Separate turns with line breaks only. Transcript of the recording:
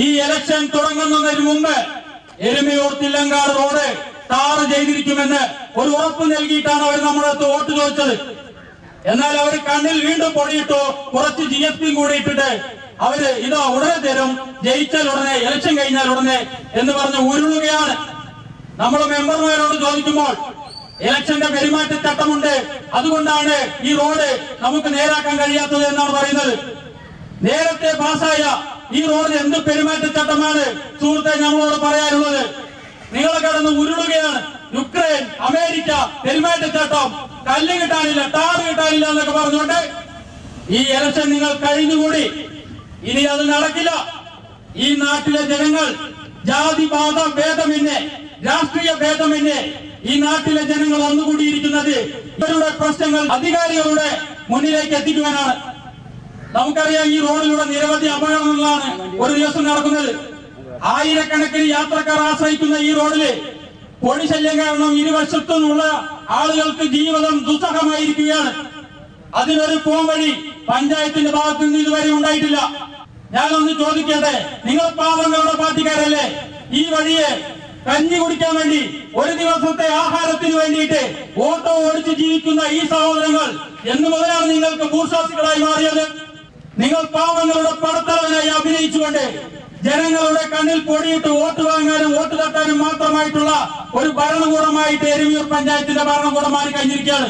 ഈ ഇലക്ഷൻ തുടങ്ങുന്നതിന് മുമ്പ് എരുമയൂർ തില്ലങ്കാട് റോഡ് ടാർ ചെയ്തിരിക്കുമെന്ന് ഒരു ഉറപ്പ് നൽകിയിട്ടാണ് അവർ നമ്മളടുത്ത് വോട്ട് ചോദിച്ചത്. എന്നാൽ അവർ കണ്ണിൽ വീണ്ടും പൊടിയിട്ടു, കുറച്ച് GSP കൂടി ഇട്ടിട്ട് അവര് ഇതാ ഉടനെ തരും, ജയിച്ചാൽ ഉടനെ, ഇലക്ഷൻ കഴിഞ്ഞാൽ ഉടനെ എന്ന് പറഞ്ഞ് ഉരുളുകയാണ്. നമ്മൾ മെമ്പർമാരോട് ചോദിക്കുമ്പോൾ ഇലക്ഷന്റെ പെരുമാറ്റച്ചട്ടമുണ്ട്, അതുകൊണ്ടാണ് ഈ റോഡ് നമുക്ക് നേരാക്കാൻ കഴിയാത്തത് എന്നാണ് പറയുന്നത്. നേരത്തെ പാസ്സായ ഈ റോഡിന് എന്ത് പെരുമാറ്റച്ചട്ടമാണ് സുഹൃത്തെ നമ്മളോട് പറയാനുള്ളത്? നിങ്ങൾ കടന്ന് ഉരുളുകയാണ്. യുക്രൈൻ, അമേരിക്ക പെരുമാറ്റച്ചട്ടം, കല്ല് കിട്ടാനില്ല, ടാർ കിട്ടാനില്ല എന്നൊക്കെ പറഞ്ഞുകൊണ്ട് ഈ ഇലക്ഷൻ നിങ്ങൾ കഴിഞ്ഞുകൂടി. ഇനി അത് നടക്കില്ല. ഈ നാട്ടിലെ ജനങ്ങൾ ജാതിവാദ ഭേദമെന്നെ, രാഷ്ട്രീയ ഭേദമെന്നെ ഈ നാട്ടിലെ ജനങ്ങൾ ഒന്നുകൂടിയിരിക്കുന്നത് ഇവരുടെ പ്രശ്നങ്ങൾ അധികാരികളുടെ മുന്നിലേക്ക് എത്തിക്കുവാനാണ്. നമുക്കറിയാം, ഈ റോഡിലൂടെ നിരവധി അപകടങ്ങളാണ് ഒരു ദിവസം നടക്കുന്നത്. ആയിരക്കണക്കിന് യാത്രക്കാർ ആശ്രയിക്കുന്ന ഈ റോഡില് പൊടിശല്യം കാരണം ഇരുവശത്തുനിന്നുള്ള ആളുകൾക്ക് ജീവിതം ദുസ്സഹമായിരിക്കുകയാണ്. അതിനൊരു പോംവഴി പഞ്ചായത്തിന്റെ ഭാഗത്തു നിന്ന് ഇതുവരെ ഉണ്ടായിട്ടില്ല. ഞാനൊന്ന് ചോദിക്കട്ടെ, നിങ്ങൾ പാവങ്ങളുടെ പാർട്ടിക്കാരല്ലേ? ഈ വഴിയെ കഞ്ഞി കുടിക്കാൻ വേണ്ടി, ഒരു ദിവസത്തെ ആഹാരത്തിന് വേണ്ടിയിട്ട് ഓട്ടോ ഓടിച്ച് ജീവിക്കുന്ന ഈ സഹോദരങ്ങൾ എന്ന് മുതലാണ് നിങ്ങൾക്ക് ഭൂസ്വാസികളായി മാറിയത്? നിങ്ങൾ പാവങ്ങളുടെ പടത്തലവനായി അഭിനയിച്ചുകൊണ്ട് ജനങ്ങളുടെ കണ്ണിൽ പൊടിയിട്ട് വോട്ട് വാങ്ങാനും വോട്ട് തട്ടാനും മാത്രമായിട്ടുള്ള ഒരു ഭരണകൂടമായിട്ട് എരുമയൂർ പഞ്ചായത്തിന്റെ ഭരണകൂടം മാറി കഴിഞ്ഞിരിക്കുകയാണ്.